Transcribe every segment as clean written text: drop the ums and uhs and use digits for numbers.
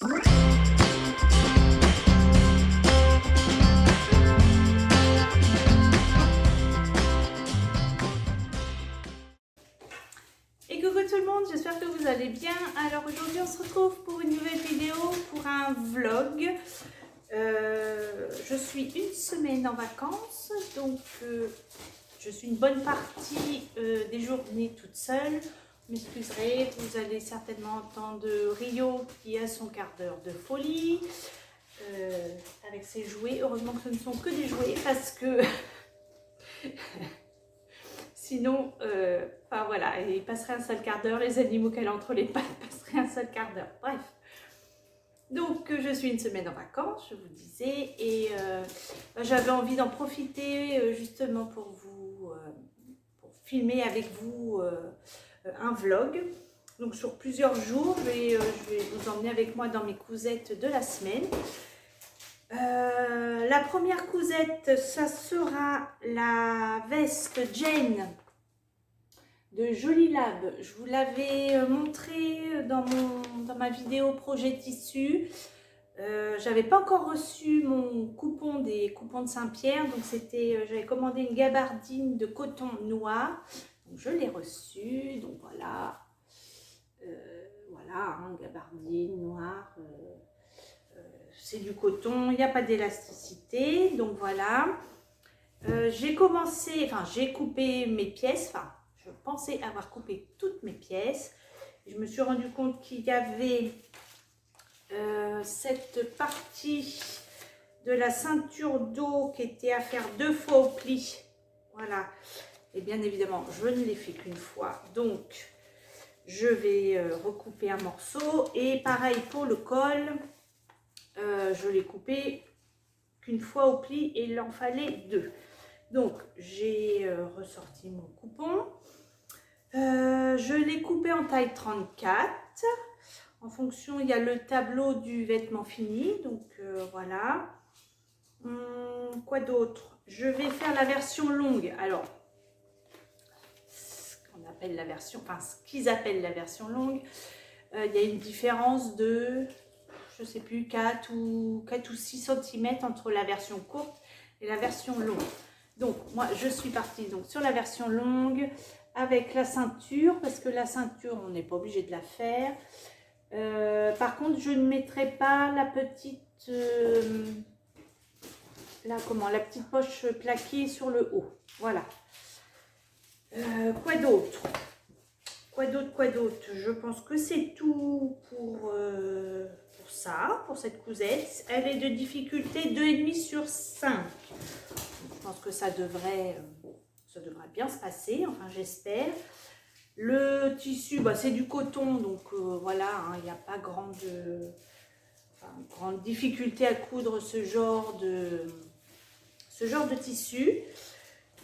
Et coucou tout le monde, j'espère que vous allez bien. Alors aujourd'hui on se retrouve pour une nouvelle vidéo, pour un vlog. Je suis une semaine en vacances, donc je suis une bonne partie des journées toute seule. Vous m'excuserez, vous allez certainement entendre Rio qui a son quart d'heure de folie avec ses jouets. Heureusement que ce ne sont que des jouets parce que sinon, enfin voilà, il passerait un seul quart d'heure, les animaux qu'elle a entre les pattes passeraient un seul quart d'heure. Bref. Donc je suis une semaine en vacances, je vous disais, et j'avais envie d'en profiter justement pour vous, pour filmer avec vous un vlog. Donc sur plusieurs jours, je vais vous emmener avec moi dans mes cousettes de la semaine. La première cousette, ça sera la veste Jane de Jolie Lab. Je vous l'avais montré dans ma vidéo projet tissu. J'avais pas encore reçu mon coupon des coupons de Saint-Pierre, donc j'avais commandé une gabardine de coton noir. Donc je l'ai reçue, donc voilà, voilà, hein, gabardine noire. C'est du coton, il n'y a pas d'élasticité, donc voilà. J'ai coupé mes pièces, enfin, je pensais avoir coupé toutes mes pièces. Je me suis rendu compte qu'il y avait cette partie de la ceinture dos qui était à faire 2 fois au pli. Voilà. Et bien évidemment, je ne l'ai fait qu'une fois. Donc, je vais recouper un morceau. Et pareil pour le col. Je l'ai coupé qu'une fois au pli et il en fallait 2. Donc, j'ai ressorti mon coupon. Je l'ai coupé en taille 34. En fonction, il y a le tableau du vêtement fini. Donc, voilà. Quoi d'autre? Je vais faire la version longue. Alors, ce qu'on appelle la version, enfin, ce qu'ils appellent la version longue, il y a une différence de, je ne sais plus, 4 ou 6 cm entre la version courte et la version longue. Donc, moi, je suis partie donc, sur la version longue avec la ceinture, parce que la ceinture, on n'est pas obligé de la faire. Par contre, je ne mettrai pas la petite, la petite poche plaquée sur le haut. Voilà. Quoi d'autre? Quoi d'autre? Je pense que c'est tout pour ça, pour cette cousette. Elle est de difficulté 2,5 sur 5. Je pense que ça devrait bien se passer, enfin j'espère. Le tissu, bah, c'est du coton, donc voilà, il n'y a pas grande difficulté à coudre ce genre de tissu.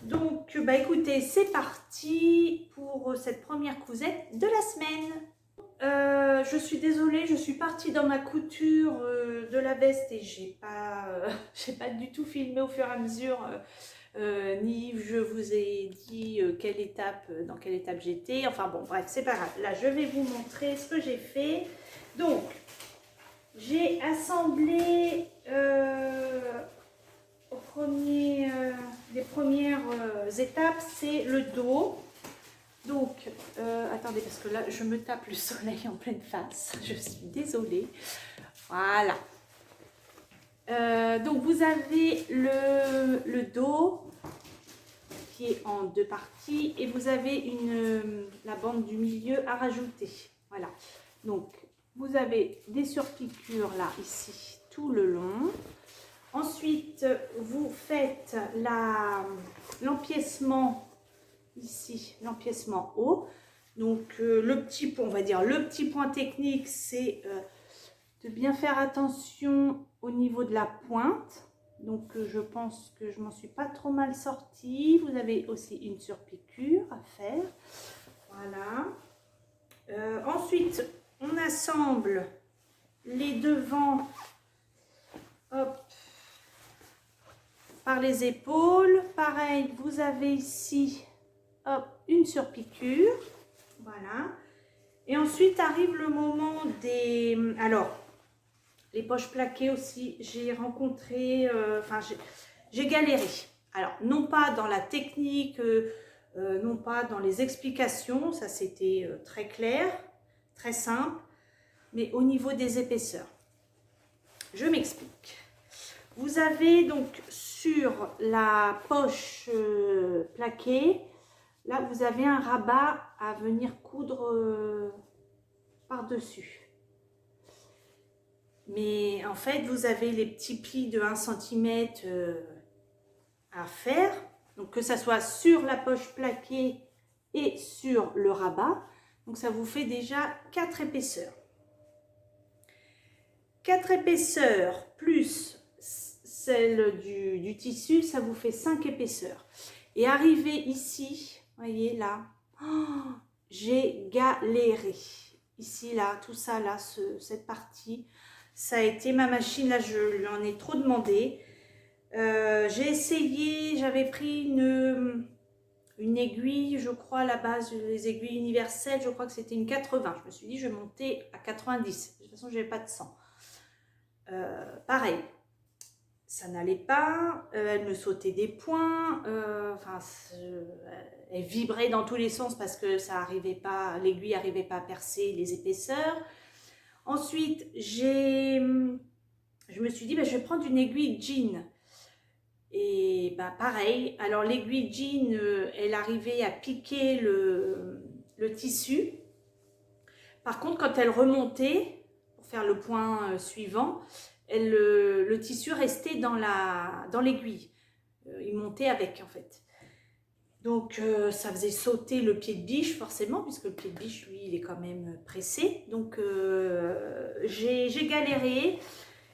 Donc, bah, écoutez, c'est parti pour cette première cousette de la semaine. Je suis désolée, je suis partie dans ma couture de la veste et j'ai pas du tout filmé au fur et à mesure, ni je vous ai dit dans quelle étape j'étais. Enfin bon, bref, c'est pas grave. Là, je vais vous montrer ce que j'ai fait. Donc, j'ai assemblé les premières étapes, c'est le dos. Donc, attendez, parce que là, je me tape le soleil en pleine face. Je suis désolée. Voilà. Donc, vous avez le dos qui est en 2 parties et vous avez la bande du milieu à rajouter. Voilà. Donc, vous avez des surpiqûres là, ici, tout le long. Ensuite, vous faites l'empiècement ici, l'empiècement haut. Donc, on va dire le petit point technique, c'est de bien faire attention au niveau de la pointe. Donc, je pense que je m'en suis pas trop mal sortie. Vous avez aussi une surpiqûre à faire. Voilà. Ensuite, on assemble les devants, hop, par les épaules. Pareil, vous avez ici, hop, une surpiqûre. Voilà. Et ensuite arrive le moment des... Alors, Les poches plaquées aussi, j'ai rencontré, enfin j'ai galéré. Alors, non pas dans la technique, non pas dans les explications, ça c'était très clair, très simple, mais au niveau des épaisseurs. Je m'explique. Vous avez donc sur la poche plaquée, là vous avez un rabat à venir coudre par-dessus. Mais en fait, vous avez les petits plis de 1 cm à faire. Donc, que ça soit sur la poche plaquée et sur le rabat. Donc, ça vous fait déjà 4 épaisseurs. 4 épaisseurs plus celle du tissu, ça vous fait 5 épaisseurs. Et arrivé ici, voyez là, oh, j'ai galéré. Ici, là, tout ça, là, cette partie, ça a été ma machine, là, je lui en ai trop demandé. J'ai essayé, j'avais pris une aiguille, je crois, à la base, les aiguilles universelles, je crois que c'était une 80. Je me suis dit, je vais monter à 90. De toute façon, je n'avais pas de 100. Pareil, ça n'allait pas, elle me sautait des points, enfin, elle vibrait dans tous les sens parce que ça arrivait pas, l'aiguille n'arrivait pas à percer les épaisseurs. Ensuite, je me suis dit, ben, je vais prendre une aiguille jean. Et ben, pareil, alors l'aiguille jean, elle arrivait à piquer le tissu. Par contre, quand elle remontait, pour faire le point suivant, le tissu restait dans l'aiguille. Il montait avec, en fait. Donc, ça faisait sauter le pied de biche, forcément, puisque le pied de biche, lui, il est quand même pressé. Donc, j'ai galéré.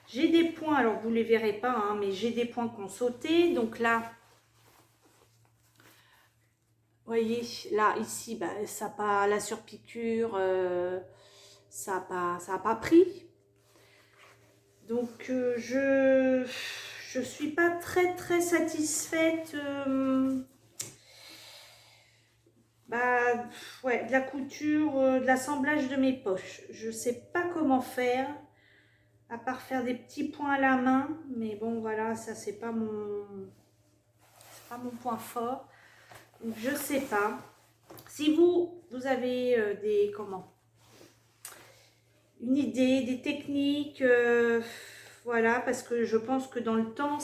J'ai des points, alors vous ne les verrez pas, hein, mais j'ai des points qui ont sauté. Donc là, vous voyez, là, ici, ben, ça n'a pas la surpiqûre, ça n'a pas pris. Donc, je ne suis pas très satisfaite ouais, de la couture, de l'assemblage de mes poches. Je ne sais pas comment faire, à part faire des petits points à la main. Mais bon, voilà, ça, c'est pas mon point fort. Donc, je ne sais pas. Si vous avez une idée, des techniques, voilà, parce que je pense que dans le temps,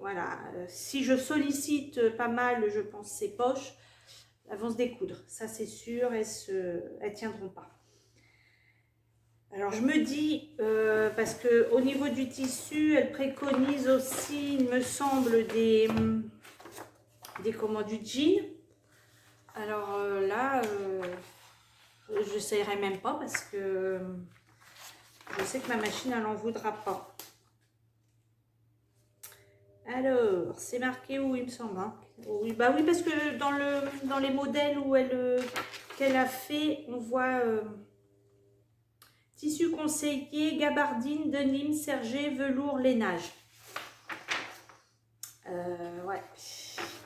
voilà, si je sollicite pas mal, je pense, ces poches, elles vont se découdre, ça c'est sûr, elles tiendront pas. Alors je me dis, parce que au niveau du tissu, elle préconise aussi, il me semble, du jean. Alors là, je n'essayerai même pas parce que je sais que ma machine, elle n'en voudra pas. Alors, c'est marqué où, il me semble, hein. Oui, bah oui, parce que dans les modèles qu'elle a fait, on voit tissu conseillé, gabardine, denim, sergé, velours, lainage. Ouais.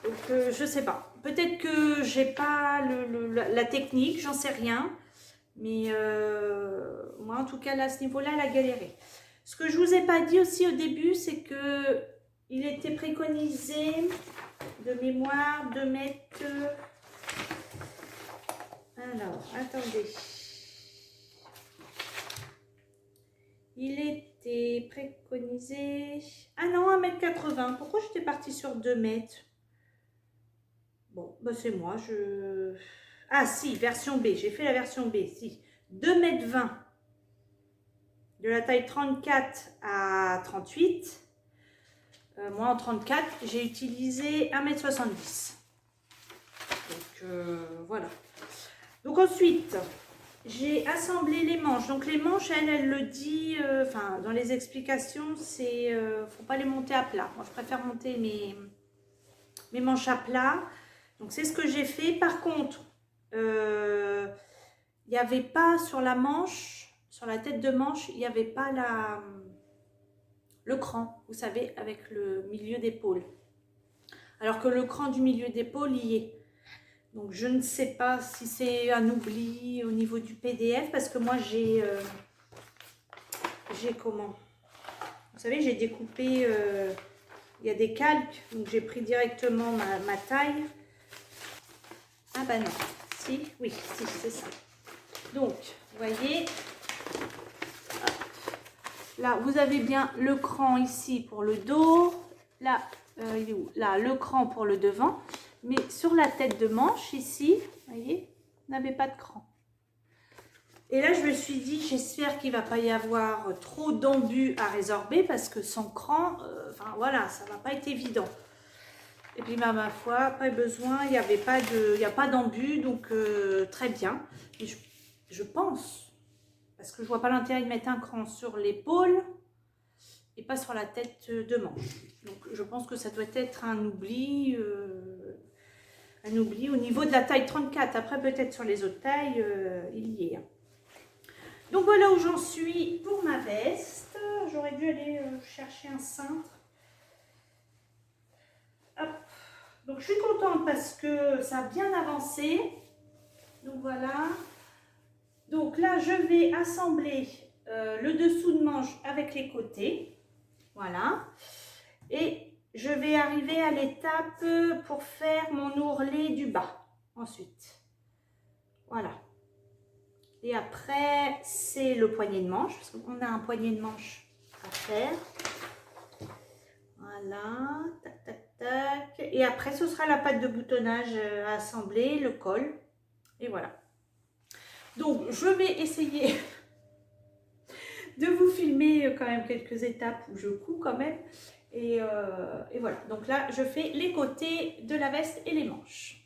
Donc, je sais pas. Peut-être que j'ai pas la technique, j'en sais rien. Mais moi, en tout cas, là, à ce niveau-là, elle a galéré. Ce que je vous ai pas dit aussi au début, c'est que il était préconisé de mémoire de mettre... Alors, attendez. Il était préconisé... Ah non, 1,80 m. Pourquoi j'étais partie sur 2 mètres? Bon, bah c'est moi. Ah si, version B. J'ai fait la version B. Si. 2,20 m. De la taille 34 à 38. Moi, en 34, j'ai utilisé 1,70 m. Donc, voilà. Donc, ensuite, j'ai assemblé les manches. Donc, les manches, elle le dit, enfin, dans les explications, c'est, faut pas les monter à plat. Moi, je préfère monter mes manches à plat. Donc, c'est ce que j'ai fait. Par contre, il n'y avait pas sur la manche, sur la tête de manche, il n'y avait pas le cran, vous savez, avec le milieu d'épaule. Alors que le cran du milieu d'épaule y est. Donc, je ne sais pas si c'est un oubli au niveau du PDF, parce que moi, j'ai j'ai comment? Vous savez, j'ai découpé, il y a des calques, donc j'ai pris directement ma taille. Ah bah non, si, oui, si, c'est ça. Donc, vous voyez, hop. Là, vous avez bien le cran ici pour le dos. Là, il est où? Là, le cran pour le devant. Mais sur la tête de manche, ici, vous voyez, vous n'avez pas de cran. Et là, je me suis dit, j'espère qu'il ne va pas y avoir trop d'embus à résorber parce que sans cran, enfin voilà, ça ne va pas être évident. Et puis, ma foi, pas besoin, il n'y avait pas de, il n'y a pas d'embus, donc très bien. Et je pense, parce que je ne vois pas l'intérêt de mettre un cran sur l'épaule et pas sur la tête de manche. Donc, je pense que ça doit être un oubli au niveau de la taille 34. Après, peut-être sur les autres tailles, il y est. Donc voilà où j'en suis pour ma veste. J'aurais dû aller chercher un cintre. Hop. Donc je suis contente parce que ça a bien avancé. Donc voilà. Donc là je vais assembler le dessous de manche avec les côtés. Voilà. Et je vais arriver à l'étape pour faire mon ourlet du bas. Ensuite. Voilà. Et après, c'est le poignet de manche, parce qu'on a un poignet de manche à faire. Voilà, tac, tac, tac. Et après, ce sera la patte de boutonnage à assembler, le col. Et voilà. Donc, je vais essayer de vous filmer quand même quelques étapes où je couds quand même. Et voilà. Donc là, je fais les côtés de la veste et les manches.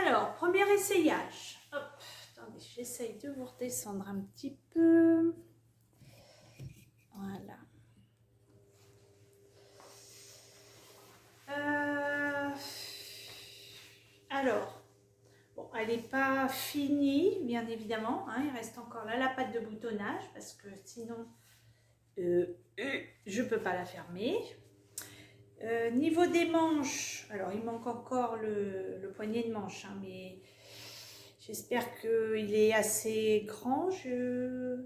Alors, premier essayage. Hop, attendez, j'essaye de vous redescendre un petit peu. Voilà. Alors, bon, elle n'est pas finie, bien évidemment. Hein, il reste encore là la patte de boutonnage parce que sinon, je ne peux pas la fermer. Niveau des manches, alors il manque encore le poignet de manche, hein, mais j'espère qu'il est assez grand. Je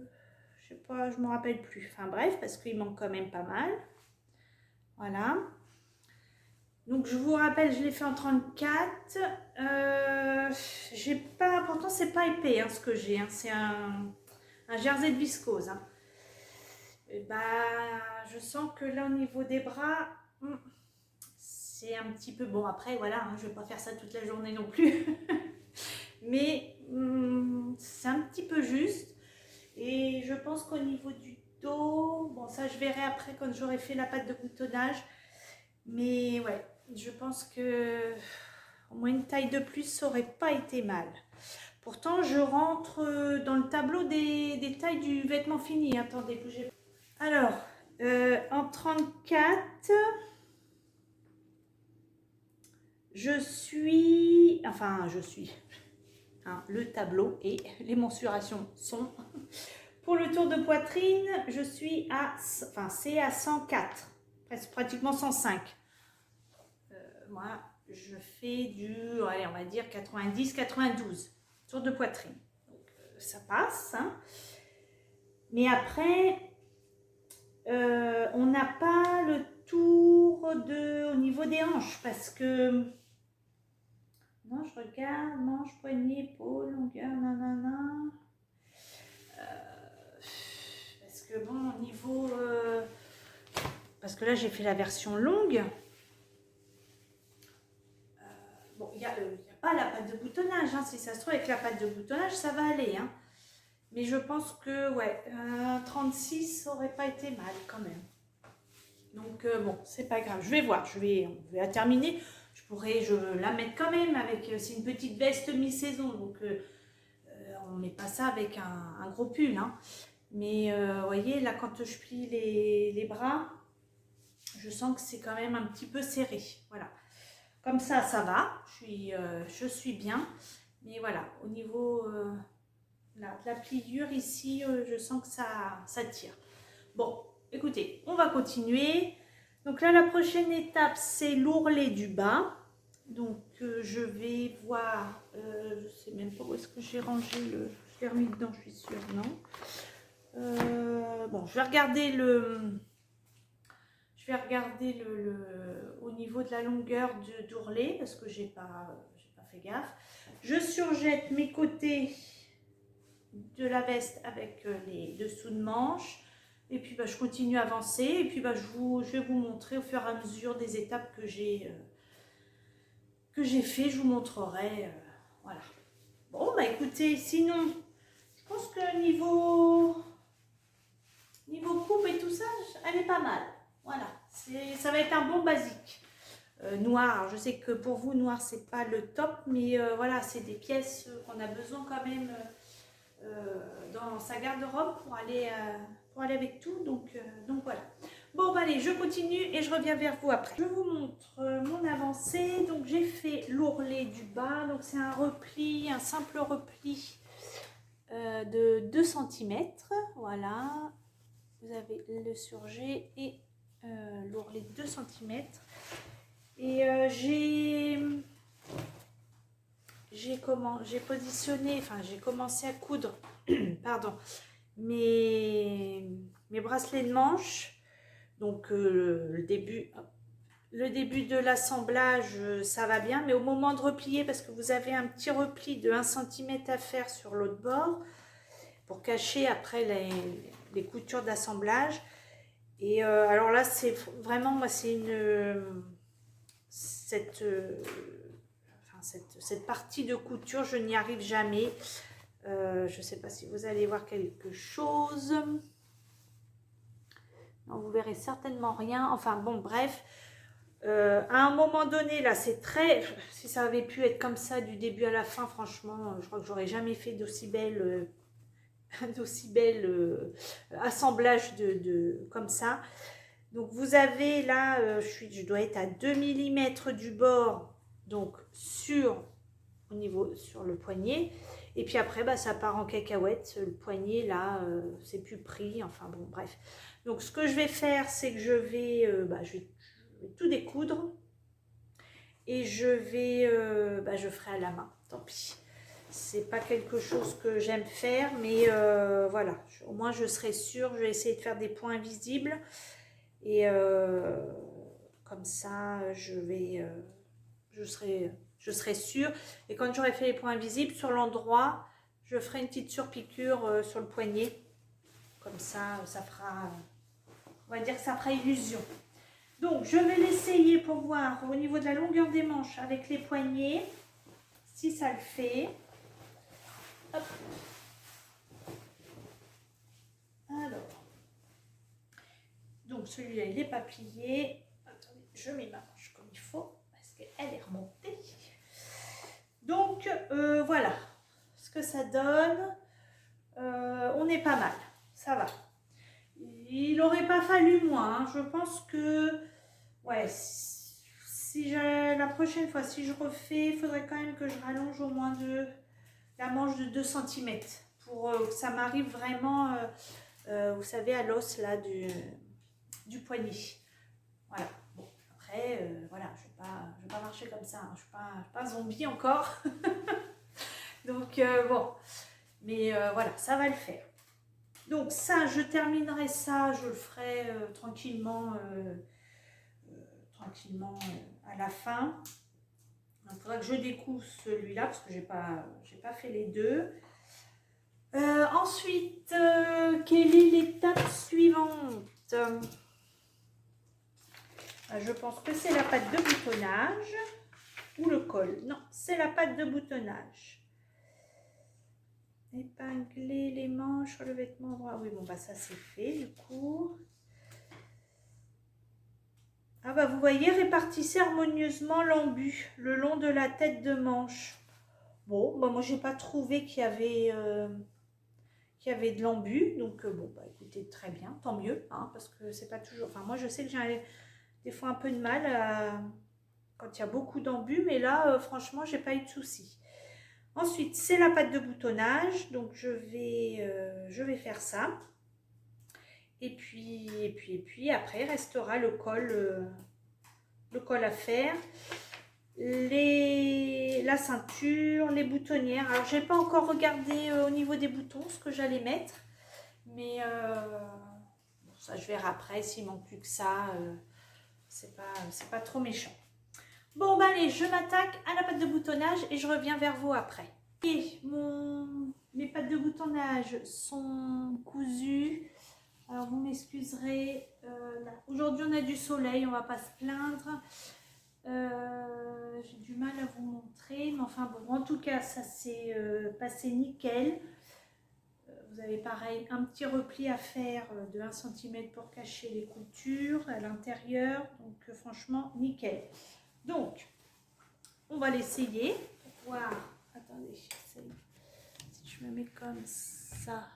sais pas, je me rappelle plus. Enfin bref, parce qu'il manque quand même pas mal. Voilà. Donc je vous rappelle, je l'ai fait en 34. J'ai pas, pourtant c'est pas épais hein, ce que j'ai. Hein, c'est un jersey de viscose. Hein. Et bah, je sens que là au niveau des bras, c'est un petit peu bon. Après voilà, hein, je vais pas faire ça toute la journée non plus. Mais c'est un petit peu juste. Et je pense qu'au niveau du dos, bon ça je verrai après quand j'aurai fait la patte de boutonnage. Mais ouais, je pense que au moins une taille de plus, ça aurait pas été mal. Pourtant, je rentre dans le tableau des tailles du vêtement fini. Attendez, bougez. Alors, en 34, je suis... Hein, le tableau et les mensurations sont... Pour le tour de poitrine, je suis à... Enfin, c'est à 104. Pratiquement 105. Moi, je fais du, allez, on va dire 90-92 tour de poitrine. Donc, ça passe. Hein. Mais après, on n'a pas le tour au niveau des hanches parce que... Non, je regarde, manche, poignet, épaule, longueur, nanana. Parce que bon, au niveau... parce que là, j'ai fait la version longue. Bon, il n'y a pas la patte de boutonnage, hein. Si ça se trouve avec la patte mal de boutonnage, ça va aller. Hein. Mais je pense que, ouais, 36, ça aurait pas été mal quand même. Donc, bon, c'est pas grave. Je vais voir, on va la terminer. Je la mettre quand même avec, c'est une petite veste mi-saison. Donc, on met pas ça avec un gros pull. Hein. Mais, vous voyez, là, quand je plie les bras, je sens que c'est quand même un petit peu serré. Voilà. Comme ça va. Je suis bien. Mais voilà, au niveau de la pliure ici, je sens que ça tire. Bon, écoutez, on va continuer. Donc là, la prochaine étape, c'est l'ourlet du bas. Donc, je vais voir, je ne sais même pas où est-ce que j'ai rangé le... Je l'ai remis dedans, je suis sûre, non. Bon, je vais regarder au niveau de la longueur d'ourlet parce que j'ai pas fait gaffe. Je surjette mes côtés de la veste avec les dessous de manches. Et puis je continue à avancer. Et puis je vais vous montrer au fur et à mesure des étapes que j'ai fait. Je vous montrerai. Voilà. Bon, écoutez, sinon, je pense que niveau coupe et tout ça, elle est pas mal. Voilà. Ça va être un bon basique. Noir, je sais que pour vous, noir, c'est pas le top. Mais voilà, c'est des pièces qu'on a besoin quand même dans sa garde-robe pour aller avec tout. Donc voilà. Bon, allez, je continue et je reviens vers vous après. Je vous montre mon avancée. Donc, j'ai fait l'ourlet du bas. Donc, c'est un simple repli de 2 cm. Voilà. Vous avez le surjet et l'ourlet de 2 cm. Et j'ai commencé à coudre pardon, mes bracelets de manche. Donc le début de l'assemblage, ça va bien, mais au moment de replier, parce que vous avez un petit repli de 1 cm à faire sur l'autre bord pour cacher après les coutures d'assemblage. Et alors là, c'est vraiment, moi, c'est cette partie de couture, je n'y arrive jamais. Je ne sais pas si vous allez voir quelque chose. Non, vous verrez certainement rien. Enfin bon, bref. À un moment donné, là, c'est très... Si ça avait pu être comme ça du début à la fin, franchement, je crois que j'aurais jamais fait d'aussi belle... assemblage comme ça. Donc vous avez là, je dois être à 2 mm du bord, donc sur le poignet. Et puis après, ça part en cacahuète. Le poignet là, c'est plus pris. Enfin bon, bref. Donc ce que je vais faire, c'est que je vais tout découdre. Et je ferai à la main. Tant pis. C'est pas quelque chose que j'aime faire, mais voilà, au moins je serai sûre. Je vais essayer de faire des points visibles et comme ça je serai sûre. Et quand j'aurai fait les points visibles sur l'endroit, je ferai une petite surpiqûre sur le poignet, comme ça fera, on va dire que ça fera illusion. Donc je vais l'essayer pour voir au niveau de la longueur des manches avec les poignets si ça le fait. Hop. Alors, donc celui-là il n'est pas plié. Attendez, je mets ma manche comme il faut parce qu'elle est remontée. Donc voilà ce que ça donne. On est pas mal, ça va. Il n'aurait pas fallu moins. Hein. Je pense que ouais, la prochaine fois si je refais, il faudrait quand même que je rallonge au moins la manche de 2 cm pour que ça m'arrive vraiment, vous savez, à l'os là du poignet. Voilà. Bon, après, voilà, je vais pas marcher comme ça. Hein. Je suis pas un zombie encore. Donc, bon. Mais voilà, ça va le faire. Donc ça, je terminerai ça. Je le ferai tranquillement à la fin. Il faudra que je découpe celui-là parce que j'ai pas fait les deux. Ensuite, quelle est l'étape suivante? Je pense que c'est la patte de boutonnage ou le col. Non, c'est la patte de boutonnage. épingler les manches sur le vêtement droit. Oui, bon, bah ça c'est fait du coup. Ah bah vous voyez, répartissez harmonieusement l'embu le long de la tête de manche. Bon, bah moi j'ai pas trouvé qu'il y avait de l'embu, donc bon, bah écoutez, très bien, tant mieux, hein, parce que c'est pas toujours... Enfin, moi je sais que j'ai des fois un peu de mal quand il y a beaucoup d'embus, mais là, franchement, j'ai pas eu de soucis. Ensuite, c'est la pâte de boutonnage, donc je vais faire ça. Et puis après, restera le col à faire, la ceinture, les boutonnières. Alors, j'ai pas encore regardé au niveau des boutons ce que j'allais mettre, mais bon, ça je verrai après. S'il manque plus que ça, c'est pas trop méchant. Bon, bah allez, je m'attaque à la pâte de boutonnage et je reviens vers vous après. Et mes pattes de boutonnage sont cousues. Alors, vous m'excuserez. Aujourd'hui, on a du soleil, on va pas se plaindre. J'ai du mal à vous montrer, mais enfin bon, en tout cas, ça s'est passé nickel. Vous avez pareil un petit repli à faire de 1 cm pour cacher les coutures à l'intérieur. Donc, franchement, nickel. Donc, on va l'essayer pour voir. Attendez, si je me mets comme ça.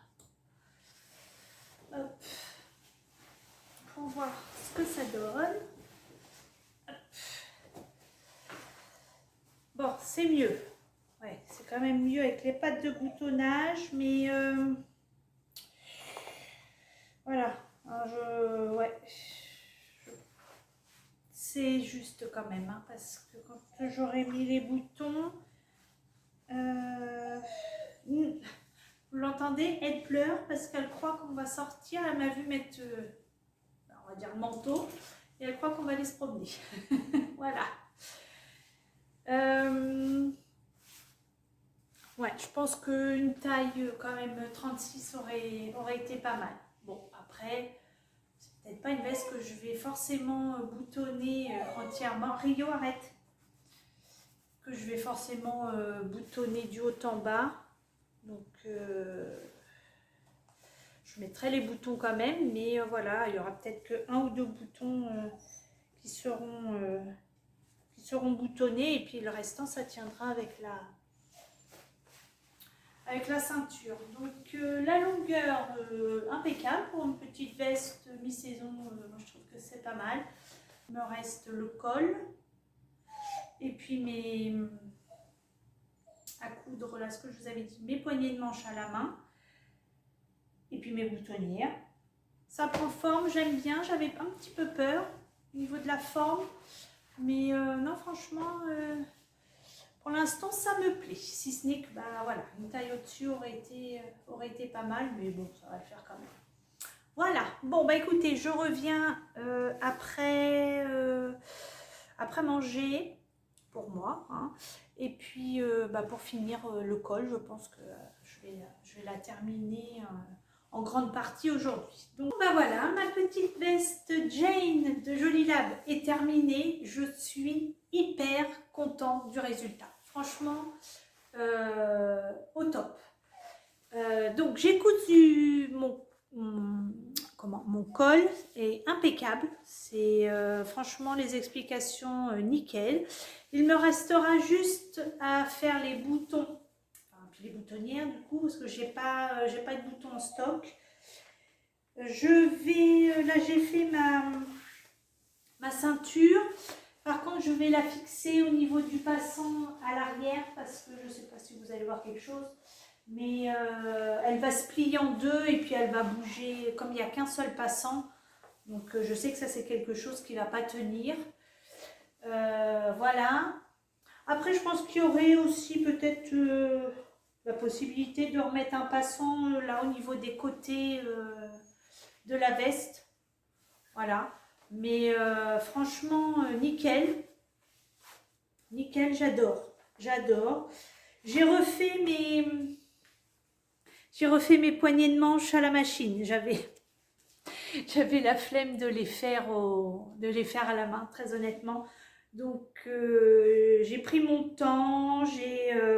Hop. Pour voir ce que ça donne. Hop. Bon, c'est mieux. Ouais, c'est quand même mieux avec les pattes de boutonnage, mais voilà. Alors ouais. C'est juste quand même, hein, parce que quand j'aurais mis les boutons, vous l'entendez, elle pleure parce qu'elle croit qu'on va sortir. Elle m'a vu mettre, on va dire, le manteau, et elle croit qu'on va aller se promener. Voilà. Ouais, je pense qu'une taille quand même 36 aurait été pas mal. Bon, après, c'est peut-être pas une veste que je vais forcément boutonner entièrement. Rio, arrête. Que je vais forcément boutonner du haut en bas. Donc, je mettrai les boutons quand même, mais voilà, il y aura peut-être que 1 ou 2 boutons qui seront boutonnés, et puis le restant, ça tiendra avec la ceinture. Donc la longueur impeccable pour une petite veste mi-saison, moi je trouve que c'est pas mal. Il me reste le col et puis à coudre, là ce que je vous avais dit, mes poignées de manche à la main et puis mes boutonnières. Ça prend forme, j'aime bien. J'avais un petit peu peur au niveau de la forme, mais non, franchement, pour l'instant, ça me plaît. Si ce n'est que, bah voilà, une taille au-dessus aurait été pas mal, mais bon, ça va le faire quand même. Voilà. Bon, bah écoutez, je reviens après manger, pour moi, hein. Et puis, bah, pour finir le col, je pense que je vais la terminer en grande partie aujourd'hui. Donc bah voilà, ma petite veste Jane de Jolie Lab est terminée. Je suis hyper contente du résultat. Franchement, au top. Donc j'ai cousu mon col est impeccable. C'est franchement les explications nickel. Il me restera juste à faire les boutons. Puis les boutonnières du coup, parce que j'ai pas de boutons en stock. Là j'ai fait ma ceinture. Par contre, je vais la fixer au niveau du passant à l'arrière, parce que je ne sais pas si vous allez voir quelque chose, mais elle va se plier en deux et puis elle va bouger comme il n'y a qu'un seul passant. Donc je sais que ça c'est quelque chose qui ne va pas tenir. Voilà. Après, je pense qu'il y aurait aussi peut-être la possibilité de remettre un passant là au niveau des côtés de la veste. Voilà. Mais franchement, nickel. Nickel, j'adore. J'adore. J'ai refait mes poignées de manche à la machine. J'avais la flemme de les faire à la main, très honnêtement. Donc j'ai pris mon temps,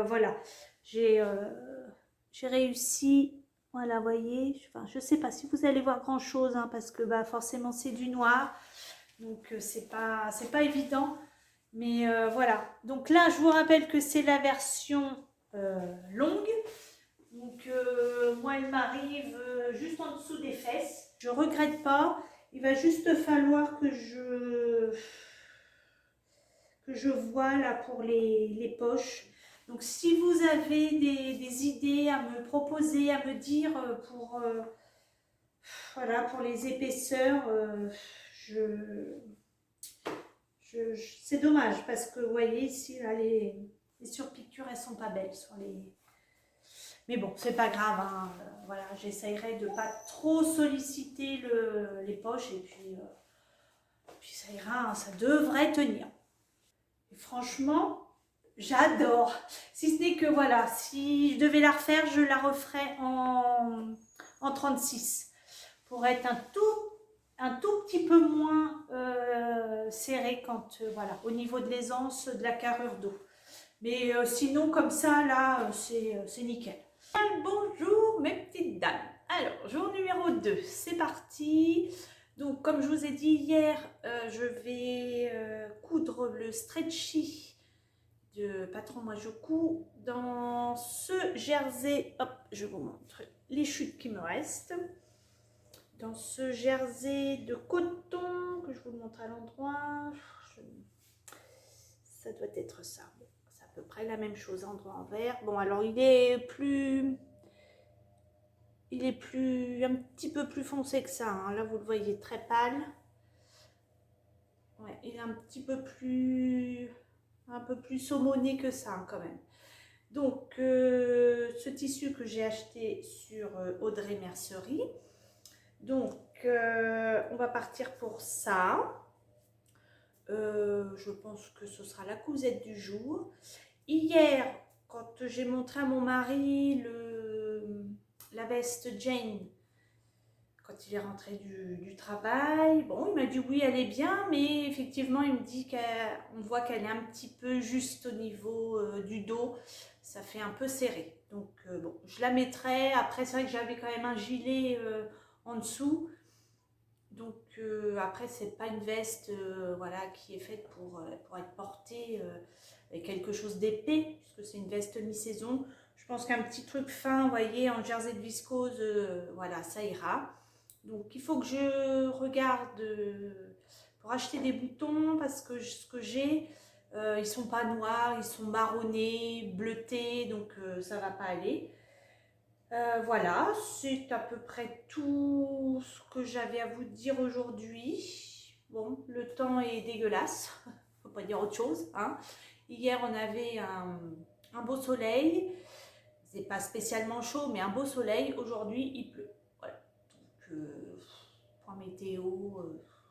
voilà, j'ai j'ai réussi, voilà, vous voyez, enfin, je sais pas si vous allez voir grand chose, hein, parce que bah, forcément c'est du noir, donc c'est pas évident, mais voilà. Donc là, je vous rappelle que c'est la version longue, donc moi il m'arrive juste en dessous des fesses, je regrette pas, il va juste falloir que je vois là pour les poches. Donc si vous avez des idées à me proposer, à me dire voilà, pour les épaisseurs, c'est dommage parce que vous voyez ici là, les surpiqûres elles sont pas belles sur les... Mais bon, c'est pas grave, hein. Voilà, j'essayerai de pas trop solliciter les poches et puis ça ira, hein, ça devrait tenir. Et franchement, j'adore. Si ce n'est que voilà, si je devais la refaire, je la referais en 36 pour être un tout petit peu moins serré quand voilà, au niveau de l'aisance de la carrure d'eau. Mais sinon, comme ça, là, c'est nickel. Bonjour mes petites dames. Alors, jour numéro 2, c'est parti. Donc, comme je vous ai dit hier, je vais coudre le stretchy de Patron Moi Je Couds dans ce jersey. Hop, je vous montre les chutes qui me restent. Dans ce jersey de coton que je vous montre à l'endroit. Ça doit être ça. Bon, c'est à peu près la même chose, endroit envers. Bon, alors il est un petit peu plus foncé que ça, hein. Là, vous le voyez très pâle. Ouais, il est un peu plus saumonné que ça, hein, quand même. Donc, ce tissu que j'ai acheté sur Audrey Mercerie. Donc, on va partir pour ça. Je pense que ce sera la cousette du jour. Hier, quand j'ai montré à mon mari la veste Jane, quand il est rentré du travail, bon, il m'a dit oui, elle est bien, mais effectivement, il me dit qu'on voit qu'elle est un petit peu juste au niveau du dos, ça fait un peu serré. Donc, bon, je la mettrai. Après, c'est vrai que j'avais quand même un gilet en dessous. Donc, après, c'est pas une veste voilà, qui est faite pour être portée avec quelque chose d'épais, puisque c'est une veste mi-saison. Je pense qu'un petit truc fin, vous voyez, en jersey de viscose, voilà, ça ira. Donc, il faut que je regarde pour acheter des boutons, parce que ce que j'ai, ils sont pas noirs, ils sont marronnés, bleutés, donc ça va pas aller. Voilà, c'est à peu près tout ce que j'avais à vous dire aujourd'hui. Bon, le temps est dégueulasse, faut pas dire autre chose, hein. Hier, on avait un beau soleil. C'est pas spécialement chaud, mais un beau soleil. Aujourd'hui, il pleut. Voilà. Donc, point météo,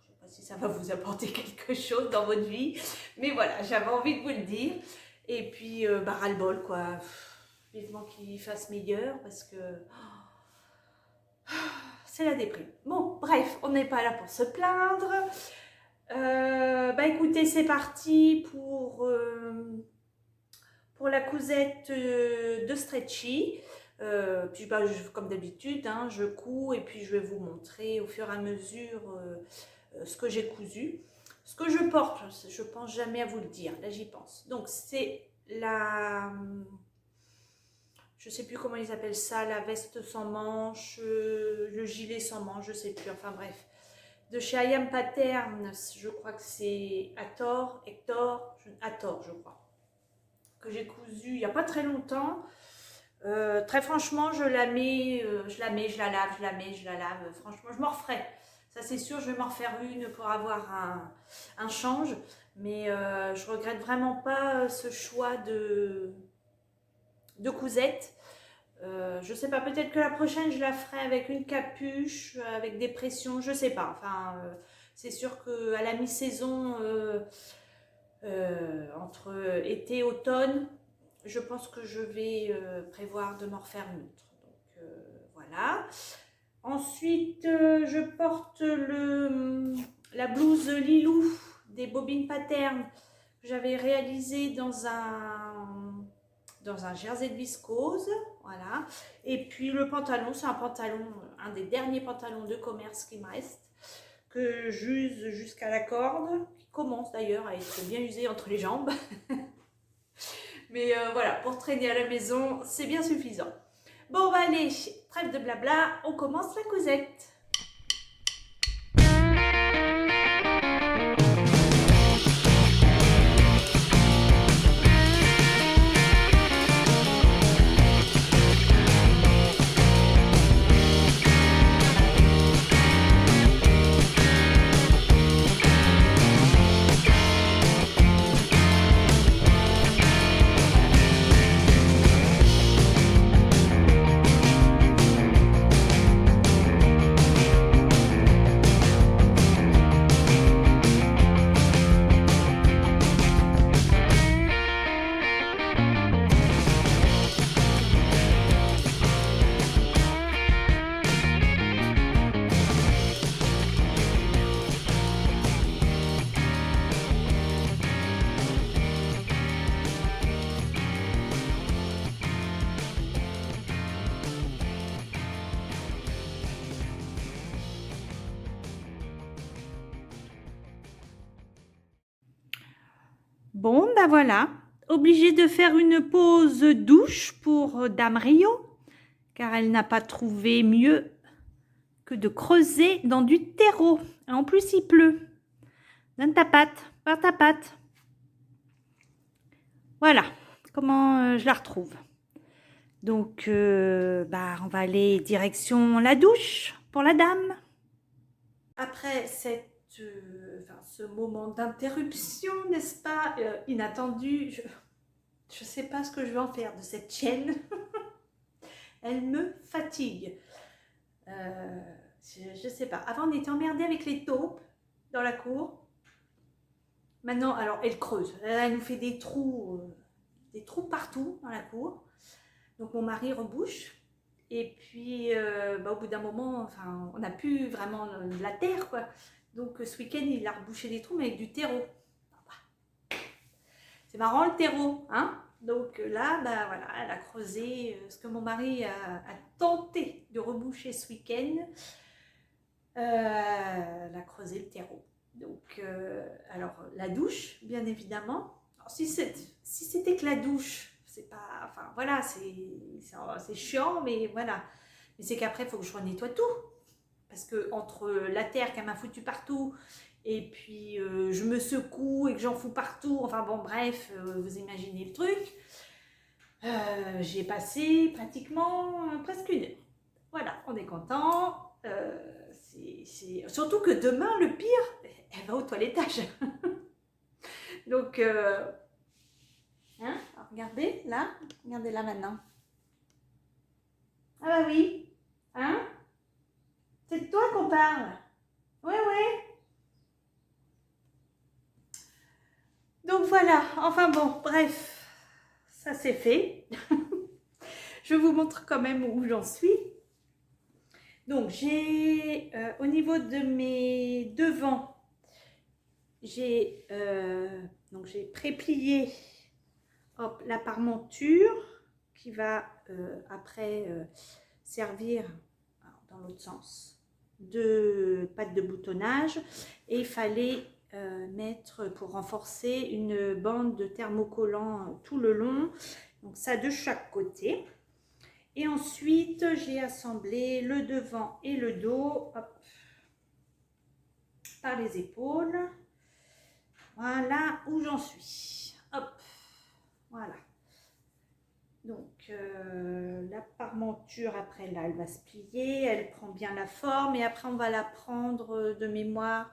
je sais pas si ça va vous apporter quelque chose dans votre vie. Mais voilà, j'avais envie de vous le dire. Et puis, bah, ras-le-bol, quoi. Vivement qu'il fasse meilleur, parce que c'est la déprime. Bon, bref, on n'est pas là pour se plaindre. Bah écoutez, c'est parti pour la cousette de Stretchy. Puis bah, comme d'habitude, hein, je couds et puis je vais vous montrer au fur et à mesure ce que j'ai cousu. Ce que je porte, je pense jamais à vous le dire, là j'y pense. Donc c'est la... je sais plus comment ils appellent ça, la veste sans manches, le gilet sans manches, je sais plus, enfin bref. De chez I Am Pattern, je crois que c'est Hector, je crois, que j'ai cousu il n'y a pas très longtemps. Très franchement, je la mets, je la lave, je la mets, je la lave. Franchement, je m'en referai. Ça c'est sûr, je vais m'en refaire une pour avoir un change. Mais je regrette vraiment pas ce choix de cousette. Je sais pas, peut-être que la prochaine je la ferai avec une capuche, avec des pressions, je sais pas. Enfin, c'est sûr que à la mi-saison, entre été et automne, je pense que je vais prévoir de m'en refaire une autre. Donc voilà. Ensuite, je porte la blouse Lilou des Bobines Pattern que j'avais réalisée dans dans un jersey de viscose, voilà. Et puis le pantalon, c'est un pantalon, un des derniers pantalons de commerce qui me reste, que j'use jusqu'à la corde, qui commence d'ailleurs à être bien usé entre les jambes. Mais voilà, pour traîner à la maison, c'est bien suffisant. Bon, bah allez, trêve de blabla, on commence la causette. Bon, ben voilà, obligée de faire une pause douche pour Dame Rio, car elle n'a pas trouvé mieux que de creuser dans du terreau. Et en plus, il pleut. Donne ta patte, par ta patte. Voilà, comment je la retrouve. Donc, bah, on va aller direction la douche pour la dame. Après ce moment d'interruption, n'est-ce pas, inattendu, je ne sais pas ce que je vais en faire de cette chaîne. Elle me fatigue. Je ne sais pas. Avant, on était emmerdés avec les taupes dans la cour. Maintenant, alors, elle creuse. Elle nous fait des trous partout dans la cour. Donc, mon mari rebouche. Et puis, bah, au bout d'un moment, enfin, on n'a plus vraiment de la terre, quoi. Donc, ce week-end, il a rebouché des trous, mais avec du terreau. C'est marrant, le terreau, hein? Donc là, bah, voilà, elle a creusé ce que mon mari a tenté de reboucher ce week-end. Elle a creusé le terreau. Donc, alors, la douche, bien évidemment. Alors, si c'était que la douche, c'est pas... Enfin, voilà, c'est chiant, mais voilà. Mais c'est qu'après, il faut que je renettoie tout. Parce que entre la terre qu'elle m'a foutu partout, et puis je me secoue et que j'en fous partout, enfin bon, bref, vous imaginez le truc. J'ai passé pratiquement presque une heure. Voilà, on est content. Surtout que demain, le pire, elle va au toilettage. Donc, hein, regardez là maintenant. Ah bah oui, hein, c'est de toi qu'on parle. Ouais, ouais. Donc voilà, enfin bon, bref, ça c'est fait. Je vous montre quand même où j'en suis. Donc j'ai, au niveau de mes devants, j'ai préplié la parmenture qui va après servir dans l'autre sens de pâte de boutonnage, et il fallait mettre pour renforcer une bande de thermocollant tout le long, donc ça de chaque côté. Et ensuite j'ai assemblé le devant et le dos, hop, par les épaules. Voilà où j'en suis. Hop, voilà. Donc la parmenture après là, elle va se plier, elle prend bien la forme, et après on va la prendre de mémoire.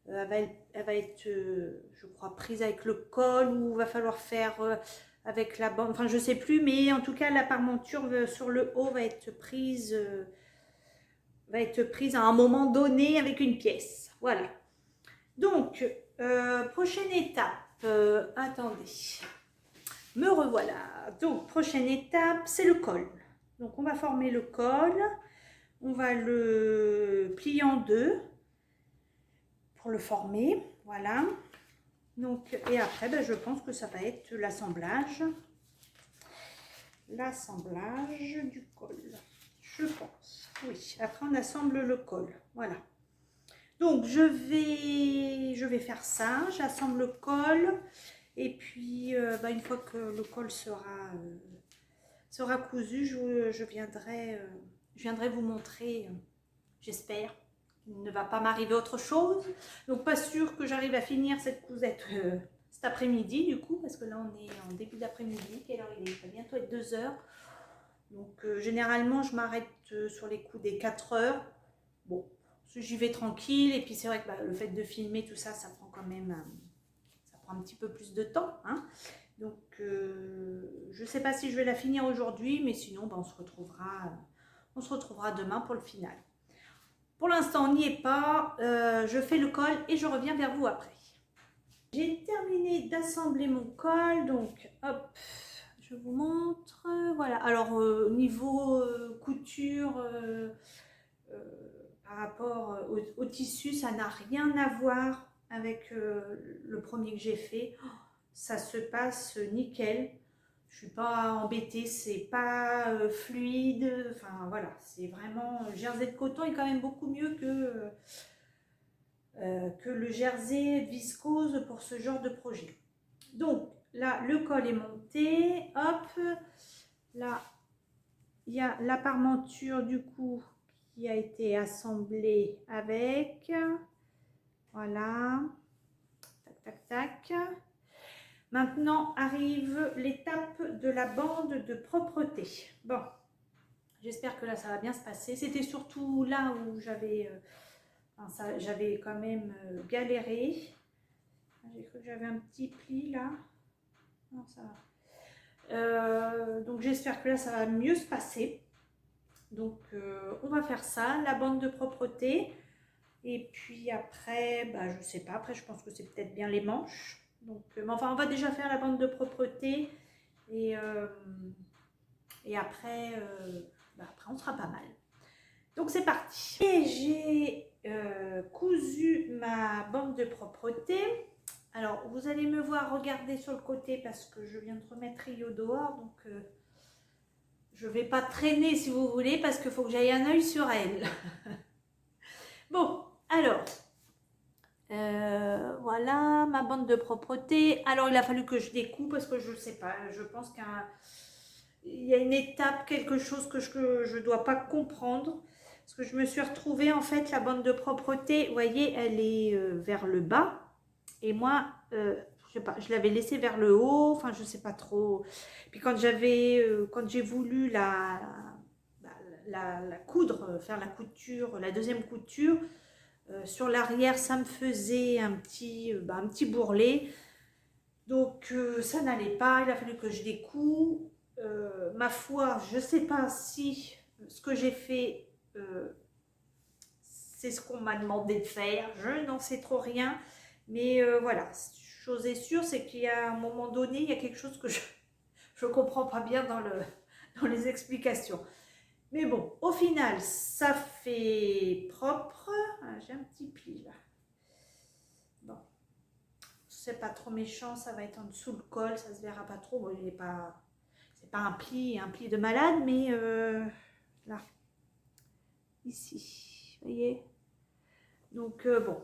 Elle va être, je crois, prise avec le col, ou va falloir faire avec la bande, enfin je sais plus, mais en tout cas la parmenture sur le haut va être prise à un moment donné avec une pièce. Voilà. Donc prochaine étape, attendez, me revoilà. Donc prochaine étape, c'est le col. Donc on va former le col, on va le plier en deux pour le former, voilà. Donc, et après, ben, je pense que ça va être l'assemblage. l'assemblage du col, je pense. Oui, après on assemble le col, voilà. Donc je vais faire ça, j'assemble le col et puis une fois que le col sera cousu, je viendrai vous montrer, j'espère. Il ne va pas m'arriver autre chose. Donc pas sûr que j'arrive à finir cette cousette cet après-midi du coup, parce que là on est en début d'après-midi. Quelle heure il est? Il va bientôt être 2 heures. Donc généralement je m'arrête sur les coups des 4 heures. Bon, j'y vais tranquille. Et puis c'est vrai que le fait de filmer tout ça, ça prend quand même ça prend un petit peu plus de temps. Hein. Donc je ne sais pas si je vais la finir aujourd'hui, mais sinon on se retrouvera demain pour le final. Pour l'instant, on n'y est pas. Je fais le col et je reviens vers vous après. J'ai terminé d'assembler mon col. Donc, hop, je vous montre. Voilà. Alors, niveau couture, par rapport au tissu, ça n'a rien à voir avec le premier que j'ai fait. Ça se passe nickel. Je suis pas embêtée, c'est pas fluide, enfin voilà, c'est vraiment, jersey de coton est quand même beaucoup mieux que le jersey viscose pour ce genre de projet. Donc là, le col est monté, hop, là, il y a la parmenture du coup qui a été assemblée avec, voilà, tac, tac, tac. Maintenant arrive l'étape de la bande de propreté. Bon, j'espère que là ça va bien se passer. C'était surtout là où j'avais quand même galéré. J'ai cru que j'avais un petit pli là. Non, ça va. Donc j'espère que là ça va mieux se passer. Donc on va faire ça, la bande de propreté. Et puis après, je sais pas, après je pense que c'est peut-être bien les manches. Donc, enfin, on va déjà faire la bande de propreté et après, après, on sera pas mal. Donc, c'est parti. Et j'ai cousu ma bande de propreté. Alors, vous allez me voir regarder sur le côté parce que je viens de remettre Rio dehors. Donc, je ne vais pas traîner si vous voulez parce qu'il faut que j'aille un œil sur elle. Bon, alors... voilà ma bande de propreté. Alors il a fallu que je découpe parce que je ne sais pas, je pense qu'il y a une étape, quelque chose que je ne dois pas comprendre, parce que je me suis retrouvée en fait la bande de propreté, vous voyez, elle est vers le bas et moi je sais pas, je l'avais laissée vers le haut, enfin je sais pas trop. Puis quand j'ai voulu la coudre, faire la couture, la deuxième couture, sur l'arrière, ça me faisait un petit bourrelet. Donc, ça n'allait pas. Il a fallu que je découpe. Ma foi, je ne sais pas si ce que j'ai fait, c'est ce qu'on m'a demandé de faire. Je n'en sais trop rien. Mais voilà, chose est sûre, c'est qu'il y a un moment donné, il y a quelque chose que je ne comprends pas bien dans les explications. Mais bon, au final, ça fait propre. Ah, j'ai un petit pli là. Bon, c'est pas trop méchant, ça va être en dessous le col, ça se verra pas trop. Bon, c'est pas un pli de malade, mais là, ici, vous voyez. Donc bon.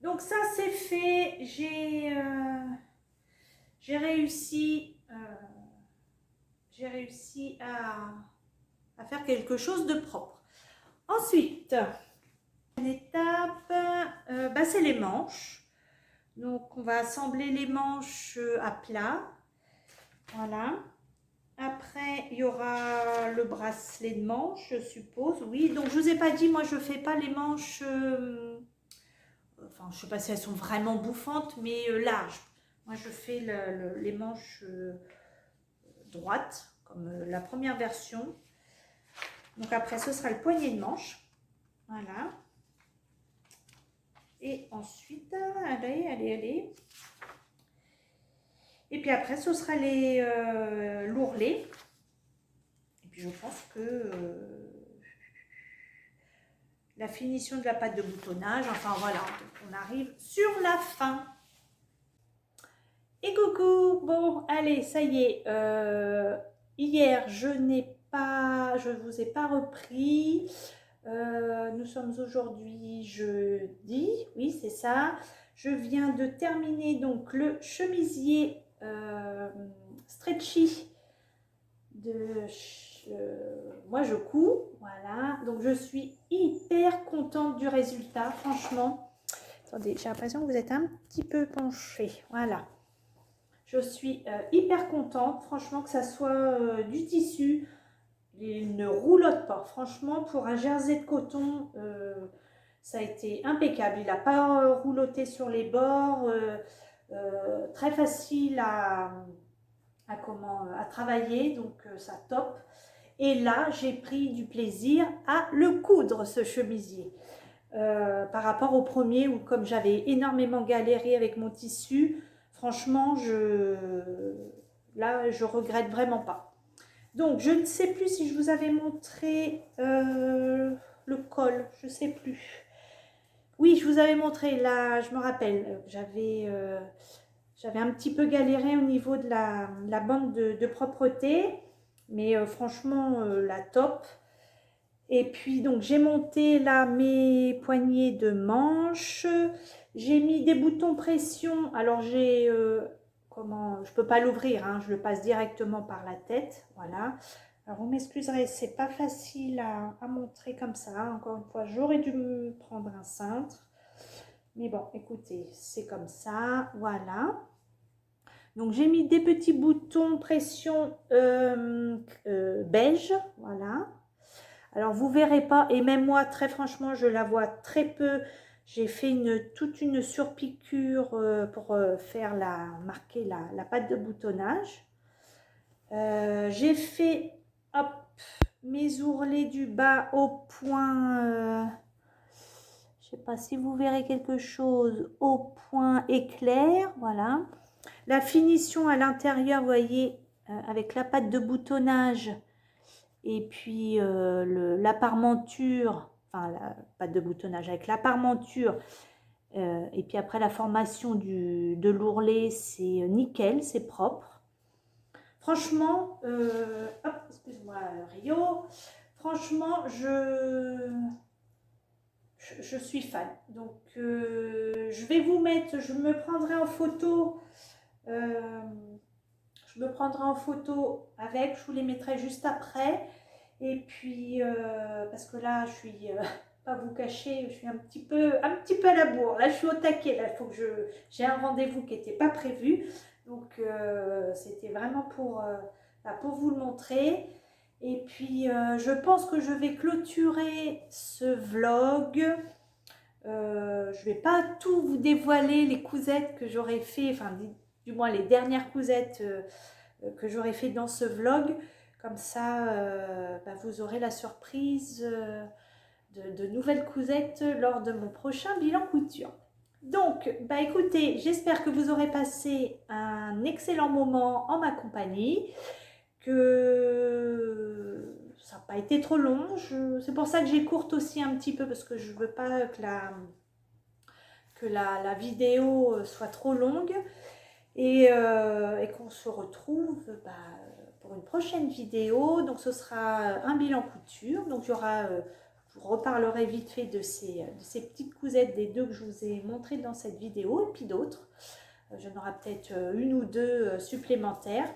Donc ça c'est fait. J'ai réussi à faire quelque chose de propre. Ensuite, une étape, c'est les manches. Donc, on va assembler les manches à plat. Voilà. Après, il y aura le bracelet de manche, je suppose. Oui, donc je ne vous ai pas dit, moi, je ne fais pas les manches... enfin, je ne sais pas si elles sont vraiment bouffantes, mais larges. Moi, je fais les manches droites, comme la première version. Donc après, ce sera le poignet de manche. Voilà. Et ensuite, allez. Et puis après, ce sera les l'ourlet. Et puis je pense que la finition de la pâte de boutonnage. Enfin voilà, on arrive sur la fin. Et coucou, bon, allez, ça y est. hier, je vous ai pas repris. Nous sommes aujourd'hui jeudi, oui c'est ça. Je viens de terminer donc le chemisier stretchy moi je couds, voilà. Donc je suis hyper contente du résultat, franchement. Attendez, j'ai l'impression que vous êtes un petit peu penché, voilà. Je suis hyper contente, franchement, que ça soit du tissu. Il ne roulotte pas. Franchement, pour un jersey de coton, ça a été impeccable. Il n'a pas rouloté sur les bords. Très facile à travailler, donc ça top. Et là, j'ai pris du plaisir à le coudre, ce chemisier. Par rapport au premier, où comme j'avais énormément galéré avec mon tissu, franchement, là, je regrette vraiment pas. Donc, je ne sais plus si je vous avais montré le col, je ne sais plus. Oui, je vous avais montré, là, je me rappelle, j'avais un petit peu galéré au niveau de la bande de propreté, mais franchement, la top. Et puis, donc, j'ai monté là mes poignées de manches, j'ai mis des boutons pression, alors j'ai... je peux pas l'ouvrir, hein, je le passe directement par la tête, voilà. Alors vous m'excuserez, c'est pas facile à montrer comme ça, encore une fois, j'aurais dû me prendre un cintre, mais bon, écoutez, c'est comme ça, voilà. Donc j'ai mis des petits boutons pression beige, voilà. Alors vous verrez pas, et même moi, très franchement, je la vois très peu. J'ai fait toute une surpiqûre pour marquer la patte de boutonnage. J'ai fait hop, mes ourlets du bas au point, je sais pas si vous verrez quelque chose, au point éclair, voilà. La finition à l'intérieur, vous voyez, avec la patte de boutonnage et puis la parmenture, enfin la patte de boutonnage avec la parmenture, et puis après la formation de l'ourlet, c'est nickel, c'est propre. Franchement, hop, excuse-moi Rio, franchement, je suis fan. Donc, je vais vous mettre, je me prendrai en photo, avec, je vous les mettrai juste après. Et puis, parce que là, je suis, pas vous cacher, je suis un petit peu à la bourre. Là, je suis au taquet. Là, il faut que j'ai un rendez-vous qui n'était pas prévu. Donc, c'était vraiment pour vous le montrer. Et puis, je pense que je vais clôturer ce vlog. Je ne vais pas tout vous dévoiler, les cousettes que j'aurais fait, enfin, du moins les dernières cousettes que j'aurais fait dans ce vlog. Comme ça, vous aurez la surprise de nouvelles cousettes lors de mon prochain bilan couture. Donc, écoutez, j'espère que vous aurez passé un excellent moment en ma compagnie, que ça n'a pas été trop long. C'est pour ça que j'écourte aussi un petit peu, parce que je ne veux pas que la vidéo soit trop longue. Et qu'on se retrouve pour une prochaine vidéo. Donc ce sera un bilan couture. Donc il y aura, je vous reparlerai vite fait de ces petites cousettes des deux que je vous ai montrées dans cette vidéo, et puis d'autres. J'en aurai peut-être une ou deux supplémentaires.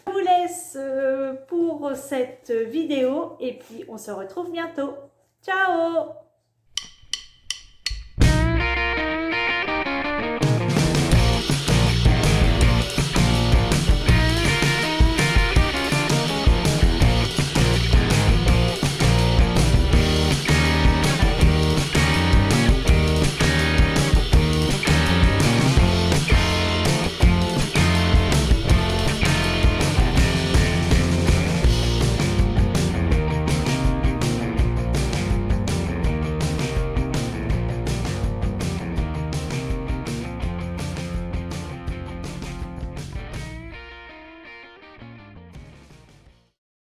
Je vous laisse pour cette vidéo, et puis on se retrouve bientôt. Ciao!